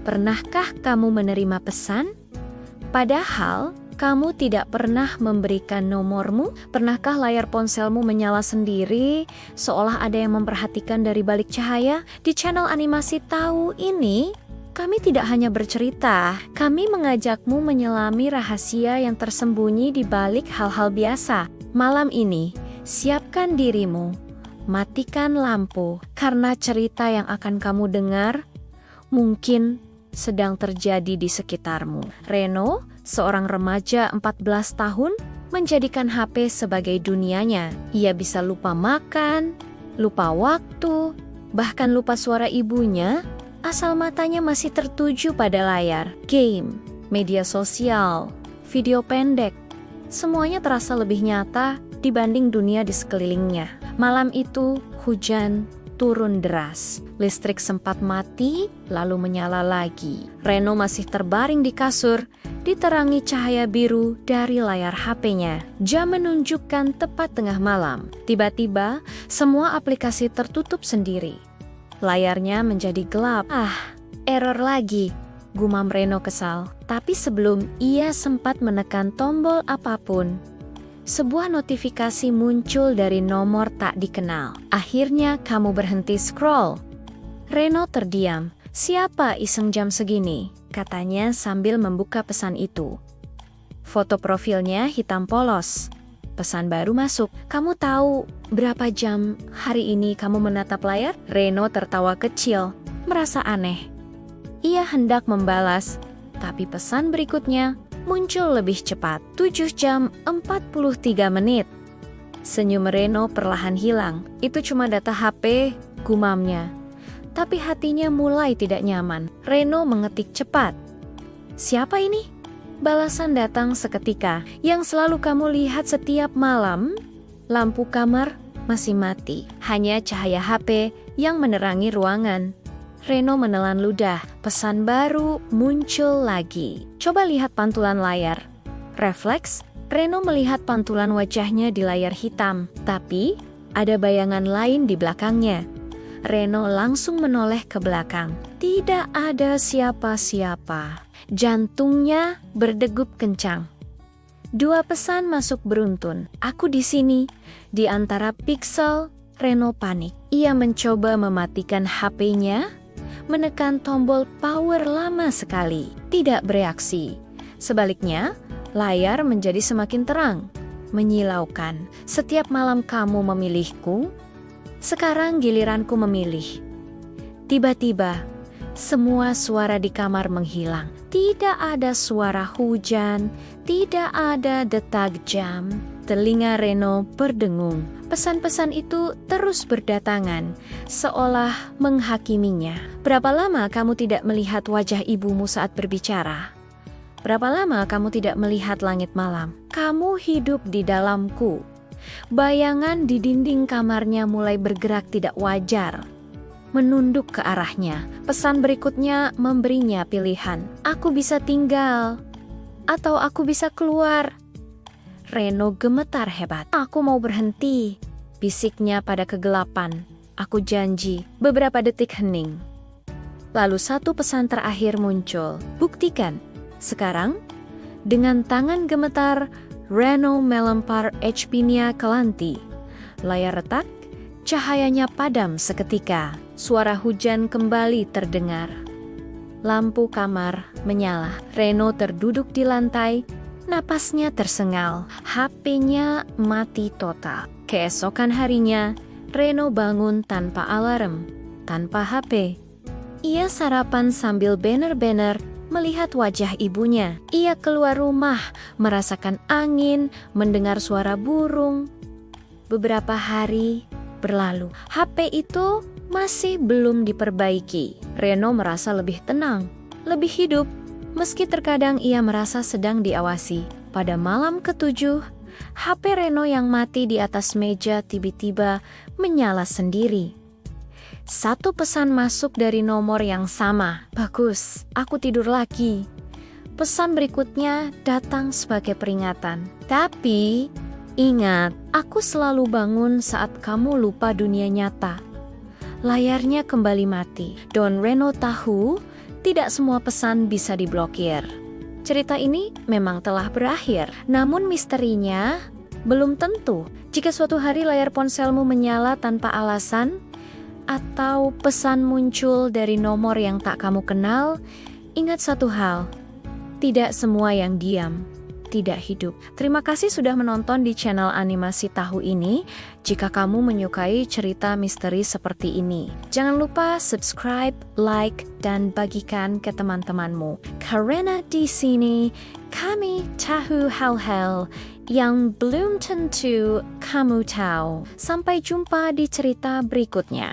Pernahkah kamu menerima pesan? Padahal kamu tidak pernah memberikan nomormu? Pernahkah layar ponselmu menyala sendiri, seolah ada yang memperhatikan dari balik cahaya? Di channel animasi Tahu ini, kami tidak hanya bercerita, kami mengajakmu menyelami rahasia yang tersembunyi di balik hal-hal biasa. Malam ini, siapkan dirimu, matikan lampu, karena cerita yang akan kamu dengar mungkin sedang terjadi di sekitarmu. Reno, seorang remaja 14 tahun, menjadikan HP sebagai dunianya. Ia bisa lupa makan, lupa waktu, bahkan lupa suara ibunya, asal matanya masih tertuju pada layar. Game, media sosial, video pendek, semuanya terasa lebih nyata dibanding dunia di sekelilingnya. Malam itu, hujan turun deras. Listrik sempat mati, lalu menyala lagi. Reno masih terbaring di kasur, diterangi cahaya biru dari layar HP-nya. Jam menunjukkan tepat tengah malam. Tiba-tiba, semua aplikasi tertutup sendiri. Layarnya menjadi gelap. Error lagi, gumam Reno kesal. Tapi sebelum ia sempat menekan tombol apapun, sebuah notifikasi muncul dari nomor tak dikenal. Akhirnya kamu berhenti scroll. Reno terdiam. Siapa iseng jam segini? Katanya sambil membuka pesan itu. Foto profilnya hitam polos. Pesan baru masuk. Kamu tahu berapa jam hari ini kamu menatap layar? Reno tertawa kecil, merasa aneh. Ia hendak membalas, tapi pesan berikutnya muncul lebih cepat. 7 jam 43 menit. Senyum Reno perlahan hilang. Itu cuma data HP, gumamnya. Tapi hatinya mulai tidak nyaman. Reno mengetik cepat. Siapa ini? Balasan datang seketika. Yang selalu kamu lihat setiap malam. Lampu kamar masih mati. Hanya cahaya HP yang menerangi ruangan. Reno menelan ludah. Pesan baru muncul lagi. Coba lihat pantulan layar. Refleks, Reno melihat pantulan wajahnya di layar hitam. Tapi, ada bayangan lain di belakangnya. Reno langsung menoleh ke belakang. Tidak ada siapa-siapa. Jantungnya berdegup kencang. 2 pesan masuk beruntun. Aku di sini. Di antara piksel, Reno panik. Ia mencoba mematikan HP-nya, menekan tombol power lama sekali. Tidak bereaksi. Sebaliknya, layar menjadi semakin terang, menyilaukan. Setiap malam kamu memilihku, sekarang giliranku memilih. Tiba-tiba, semua suara di kamar menghilang. Tidak ada suara hujan, tidak ada detak jam. Telinga Reno berdengung. Pesan-pesan itu terus berdatangan, seolah menghakiminya. Berapa lama kamu tidak melihat wajah ibumu saat berbicara? Berapa lama kamu tidak melihat langit malam? Kamu hidup di dalamku. Bayangan di dinding kamarnya mulai bergerak tidak wajar, menunduk ke arahnya. Pesan berikutnya memberinya pilihan. Aku bisa tinggal, atau aku bisa keluar. Reno gemetar hebat. Aku mau berhenti, bisiknya pada kegelapan. Aku janji. Beberapa detik hening. Lalu satu pesan terakhir muncul. Buktikan. Sekarang, dengan tangan gemetar, Reno melempar HP-nya ke lantai. Layar retak, cahayanya padam seketika. Suara hujan kembali terdengar. Lampu kamar menyala. Reno terduduk di lantai, napasnya tersengal. HP-nya mati total. Keesokan harinya, Reno bangun tanpa alarm, tanpa HP. Ia sarapan sambil banner-banner melihat wajah ibunya. Ia keluar rumah, merasakan angin, mendengar suara burung. Beberapa hari berlalu. HP itu masih belum diperbaiki. Reno merasa lebih tenang, lebih hidup, meski terkadang ia merasa sedang diawasi. Pada malam ke-7, HP Reno yang mati di atas meja tiba-tiba menyala sendiri. Satu pesan masuk dari nomor yang sama. Bagus, aku tidur lagi. Pesan berikutnya datang sebagai peringatan. Tapi, ingat, aku selalu bangun saat kamu lupa dunia nyata. Layarnya kembali mati. Don Reno tahu Tidak semua pesan bisa diblokir. Cerita ini memang telah berakhir, namun misterinya belum tentu. Jika suatu hari layar ponselmu menyala tanpa alasan, atau pesan muncul dari nomor yang tak kamu kenal, ingat satu hal, tidak semua yang diam tidak hidup. Terima kasih sudah menonton di channel Animasi Tahu ini. Jika kamu menyukai cerita misteri seperti ini, jangan lupa subscribe, like, dan bagikan ke teman-temanmu. Karena di sini kami tahu hal-hal yang belum tentu kamu tahu. Sampai jumpa di cerita berikutnya.